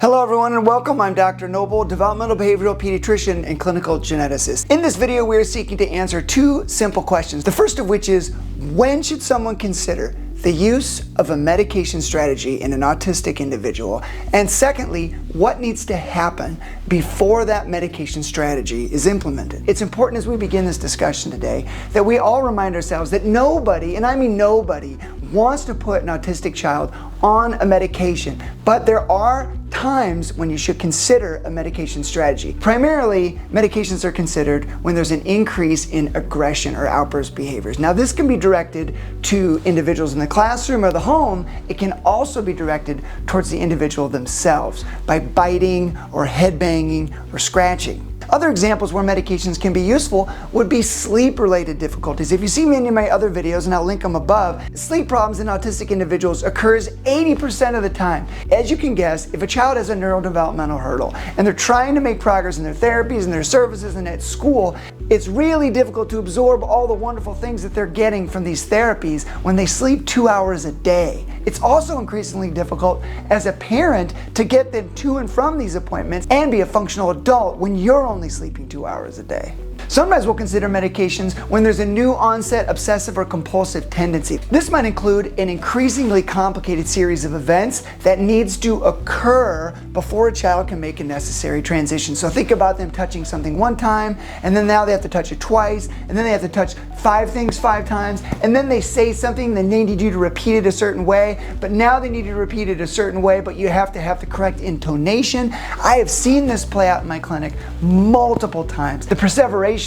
Hello everyone and welcome. I'm Dr. Noble, developmental behavioral pediatrician and clinical geneticist. In this video, we are seeking to answer two simple questions. The first of which is, when should someone consider the use of a medication strategy in an autistic individual? And secondly, what needs to happen before that medication strategy is implemented? It's important as we begin this discussion today that we all remind ourselves that nobody, and I mean nobody, wants to put an autistic child on a medication, but there are times when you should consider a medication strategy. Primarily, medications are considered when there's an increase in aggression or outburst behaviors. Now, this can be directed to individuals in the classroom or the home. It can also be directed towards the individual themselves by biting or headbanging or scratching. Other examples where medications can be useful would be sleep-related difficulties. If you see many of my other videos, and I'll link them above, sleep problems in autistic individuals occurs 80% of the time. As you can guess, if a child has a neurodevelopmental hurdle and they're trying to make progress in their therapies and their services and at school, it's really difficult to absorb all the wonderful things that they're getting from these therapies when they sleep 2 hours a day. It's also increasingly difficult as a parent to get them to and from these appointments and be a functional adult when you're only sleeping 2 hours a day. Sometimes we'll consider medications when there's a new onset obsessive or compulsive tendency. This might include an increasingly complicated series of events that needs to occur before a child can make a necessary transition. So think about them touching something one time, and then now they have to touch it twice, and then they have to touch 5 things 5 times, and then they say something, then they need you to repeat it a certain way, but now they need you to repeat it a certain way, but you have to have the correct intonation. I have seen this play out in my clinic multiple times. The perseverations,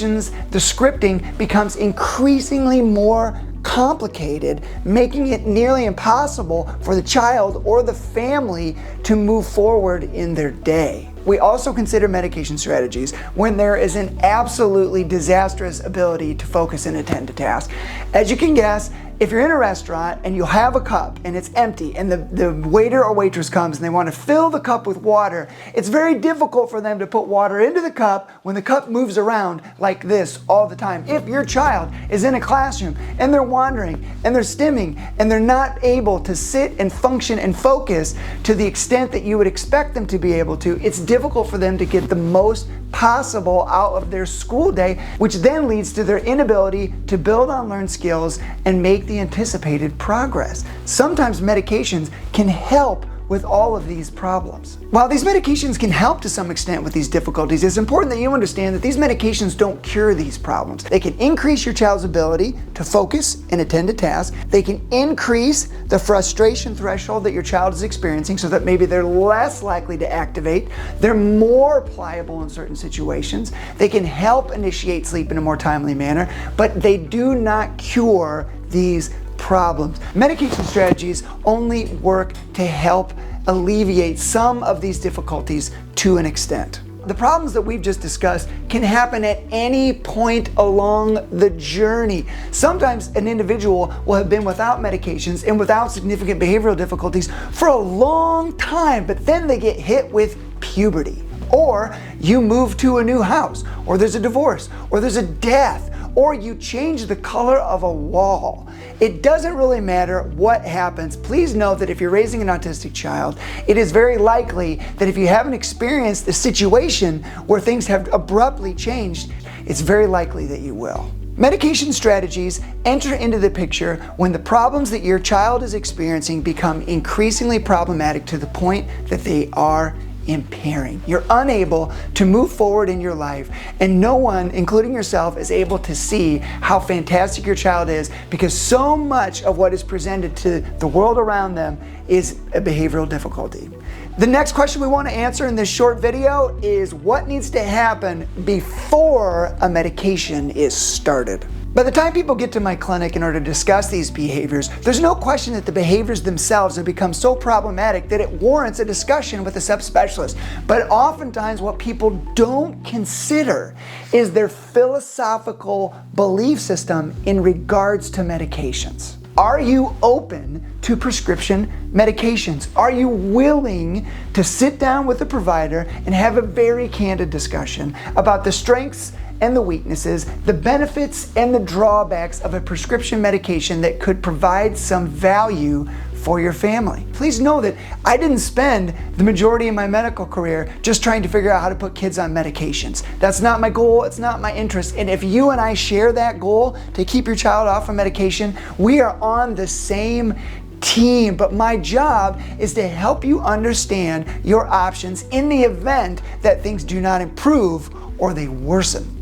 the scripting becomes increasingly more complicated, making it nearly impossible for the child or the family to move forward in their day. We also consider medication strategies when there is an absolutely disastrous ability to focus and attend to tasks. As you can guess, if you're in a restaurant and you have a cup and it's empty and the waiter or waitress comes and they want to fill the cup with water, it's very difficult for them to put water into the cup when the cup moves around like this all the time. If your child is in a classroom and they're wandering and they're stimming and they're not able to sit and function and focus to the extent that you would expect them to be able to, it's difficult for them to get the most possible out of their school day, which then leads to their inability to build on learned skills and make the anticipated progress. Sometimes medications can help with all of these problems. While these medications can help to some extent with these difficulties, it's important that you understand that these medications don't cure these problems. They can increase your child's ability to focus and attend to tasks. They can increase the frustration threshold that your child is experiencing so that maybe they're less likely to activate. They're more pliable in certain situations. They can help initiate sleep in a more timely manner, but they do not cure these problems. Medication strategies only work to help alleviate some of these difficulties to an extent. The problems that we've just discussed can happen at any point along the journey. Sometimes an individual will have been without medications and without significant behavioral difficulties for a long time, but then they get hit with puberty. Or you move to a new house, or there's a divorce, or there's a death, or you change the color of a wall. It doesn't really matter what happens. Please know that if you're raising an autistic child, it is very likely that if you haven't experienced a situation where things have abruptly changed, it's very likely that you will. Medication strategies enter into the picture when the problems that your child is experiencing become increasingly problematic to the point that they are impairing. You're unable to move forward in your life, and no one, including yourself, is able to see how fantastic your child is because so much of what is presented to the world around them is a behavioral difficulty. The next question we want to answer in this short video is what needs to happen before a medication is started. By the time people get to my clinic in order to discuss these behaviors, there's no question that the behaviors themselves have become so problematic that it warrants a discussion with a subspecialist. But oftentimes what people don't consider is their philosophical belief system in regards to medications. Are you open to prescription medications? Are you willing to sit down with the provider and have a very candid discussion about the strengths and the weaknesses, the benefits and the drawbacks of a prescription medication that could provide some value for your family. Please know that I didn't spend the majority of my medical career just trying to figure out how to put kids on medications. That's not my goal, it's not my interest. And if you and I share that goal to keep your child off of medication, we are on the same team. But my job is to help you understand your options in the event that things do not improve or they worsen.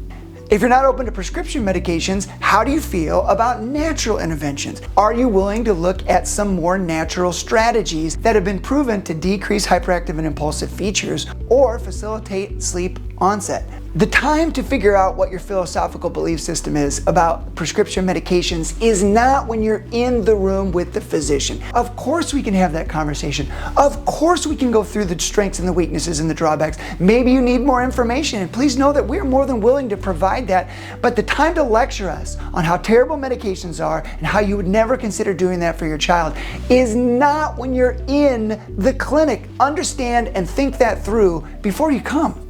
If you're not open to prescription medications, how do you feel about natural interventions? Are you willing to look at some more natural strategies that have been proven to decrease hyperactive and impulsive features or facilitate sleep onset? The time to figure out what your philosophical belief system is about prescription medications is not when you're in the room with the physician. Of course we can have that conversation. Of course we can go through the strengths and the weaknesses and the drawbacks. Maybe you need more information, and please know that we're more than willing to provide that. But the time to lecture us on how terrible medications are and how you would never consider doing that for your child is not when you're in the clinic. Understand and think that through before you come.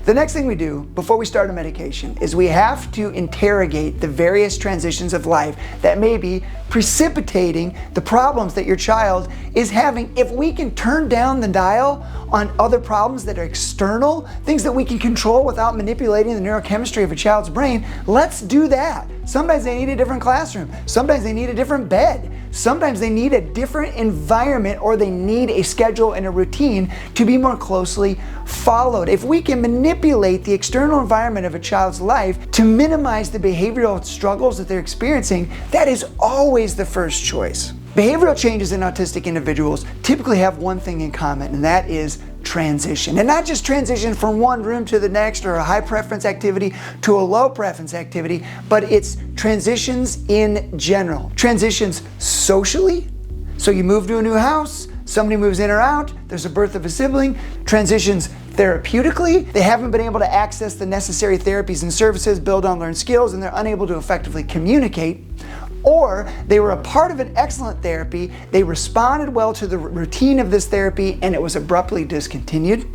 The next thing we do before we start a medication is we have to interrogate the various transitions of life that may be precipitating the problems that your child is having. If we can turn down the dial on other problems that are external, things that we can control without manipulating the neurochemistry of a child's brain, let's do that. Sometimes they need a different classroom. Sometimes they need a different bed. Sometimes they need a different environment, or they need a schedule and a routine to be more closely followed. If we can manipulate the external environment of a child's life to minimize the behavioral struggles that they're experiencing, that is always the first choice. Behavioral changes in autistic individuals typically have one thing in common, and that is transition. And not just transition from one room to the next, or a high preference activity to a low preference activity, but it's transitions in general. Transitions socially, so you move to a new house, somebody moves in or out, there's a birth of a sibling. Transitions therapeutically, they haven't been able to access the necessary therapies and services, build on learned skills, and they're unable to effectively communicate. Or they were a part of an excellent therapy, they responded well to the routine of this therapy, and it was abruptly discontinued.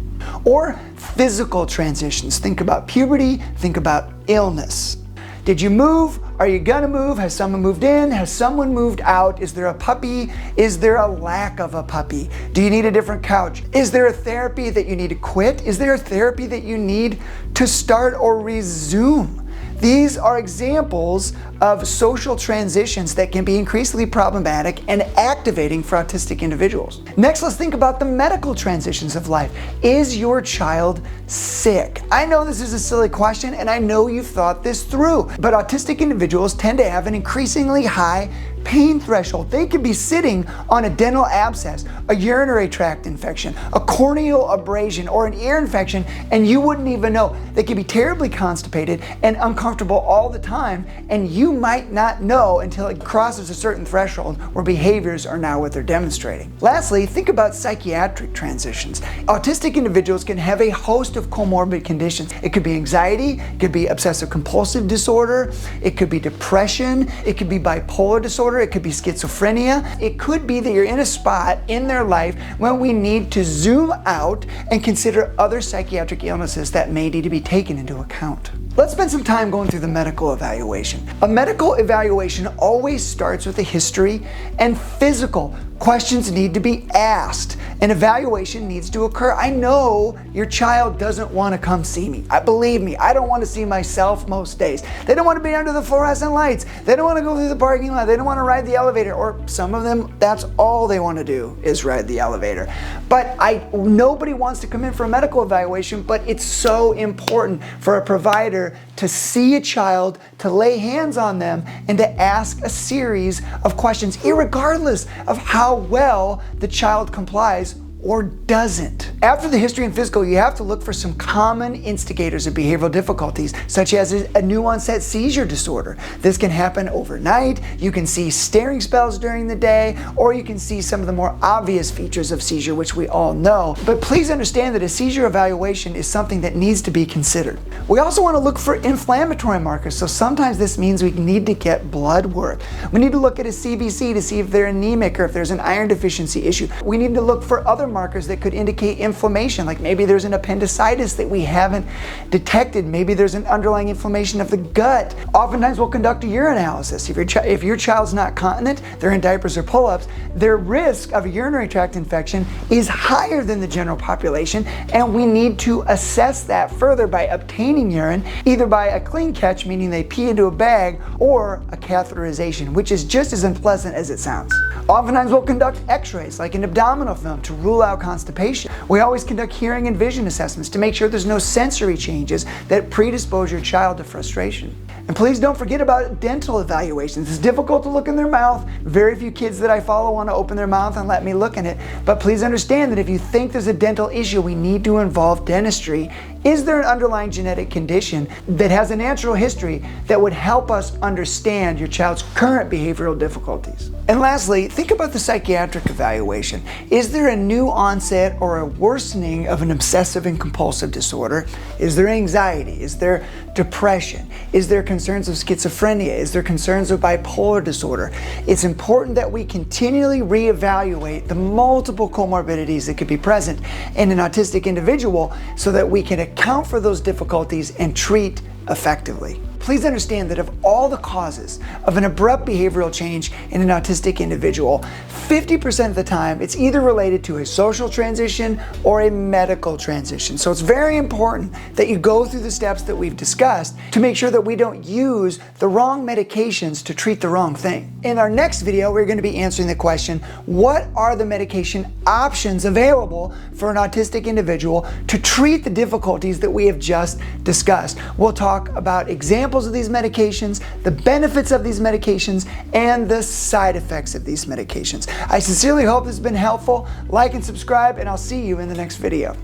Or physical transitions. Think about puberty, think about illness. Did you move? Are you gonna move? Has someone moved in? Has someone moved out? Is there a puppy? Is there a lack of a puppy? Do you need a different couch? Is there a therapy that you need to quit? Is there a therapy that you need to start or resume? These are examples of social transitions that can be increasingly problematic and activating for autistic individuals. Next, let's think about the medical transitions of life. Is your child sick? I know this is a silly question, and I know you've thought this through, but autistic individuals tend to have an increasingly high pain threshold. They could be sitting on a dental abscess, a urinary tract infection, a corneal abrasion, or an ear infection, and you wouldn't even know. They could be terribly constipated and uncomfortable all the time, and you might not know until it crosses a certain threshold where behaviors are now what they're demonstrating. Lastly, think about psychiatric transitions. Autistic individuals can have a host of comorbid conditions. It could be anxiety, it could be obsessive compulsive disorder, it could be depression, it could be bipolar disorder, it could be schizophrenia. It could be that you're in a spot in their life when we need to zoom out and consider other psychiatric illnesses that may need to be taken into account. Let's spend some time going through the medical evaluation. A medical evaluation always starts with a history and physical. Questions need to be asked. An evaluation needs to occur. I know your child doesn't want to come see me. Believe me, I don't want to see myself most days. They don't want to be under the fluorescent lights. They don't want to go through the parking lot. They don't want to ride the elevator. Or some of them, that's all they want to do is ride the elevator. But nobody wants to come in for a medical evaluation, but it's so important for a provider to see a child, to lay hands on them, and to ask a series of questions, irregardless of how well the child complies or doesn't. After the history and physical, you have to look for some common instigators of behavioral difficulties, such as a new onset seizure disorder. This can happen overnight. You can see staring spells during the day, or you can see some of the more obvious features of seizure, which we all know. But please understand that a seizure evaluation is something that needs to be considered. We also want to look for inflammatory markers, so sometimes this means we need to get blood work. We need to look at a CBC to see if they're anemic or if there's an iron deficiency issue. We need to look for other markers that could indicate inflammation, like maybe there's an appendicitis that we haven't detected, maybe there's an underlying inflammation of the gut. Oftentimes we'll conduct a urinalysis. If your child's not continent, they're in diapers or pull-ups, their risk of a urinary tract infection is higher than the general population, and we need to assess that further by obtaining urine, either by a clean catch, meaning they pee into a bag, or a catheterization, which is just as unpleasant as it sounds. Oftentimes we'll conduct x-rays, like an abdominal film, to rule out constipation. We always conduct hearing and vision assessments to make sure there's no sensory changes that predispose your child to frustration. And please don't forget about dental evaluations. It's difficult to look in their mouth. Very few kids that I follow want to open their mouth and let me look in it. But please understand that if you think there's a dental issue, we need to involve dentistry. Is there an underlying genetic condition that has a natural history that would help us understand your child's current behavioral difficulties? And lastly, think about the psychiatric evaluation. Is there a new onset or a worsening of an obsessive and compulsive disorder? Is there anxiety? Is there depression? Is there concerns of schizophrenia? Is there concerns of bipolar disorder? It's important that we continually reevaluate the multiple comorbidities that could be present in an autistic individual so that we can account for those difficulties and treat effectively. Please understand that of all the causes of an abrupt behavioral change in an autistic individual, 50% of the time it's either related to a social transition or a medical transition. So it's very important that you go through the steps that we've discussed to make sure that we don't use the wrong medications to treat the wrong thing. In our next video, we're going to be answering the question, what are the medication options available for an autistic individual to treat the difficulties that we have just discussed? We'll talk about examples of these medications, the benefits of these medications, and the side effects of these medications. I sincerely hope this has been helpful. Like and subscribe, and I'll see you in the next video.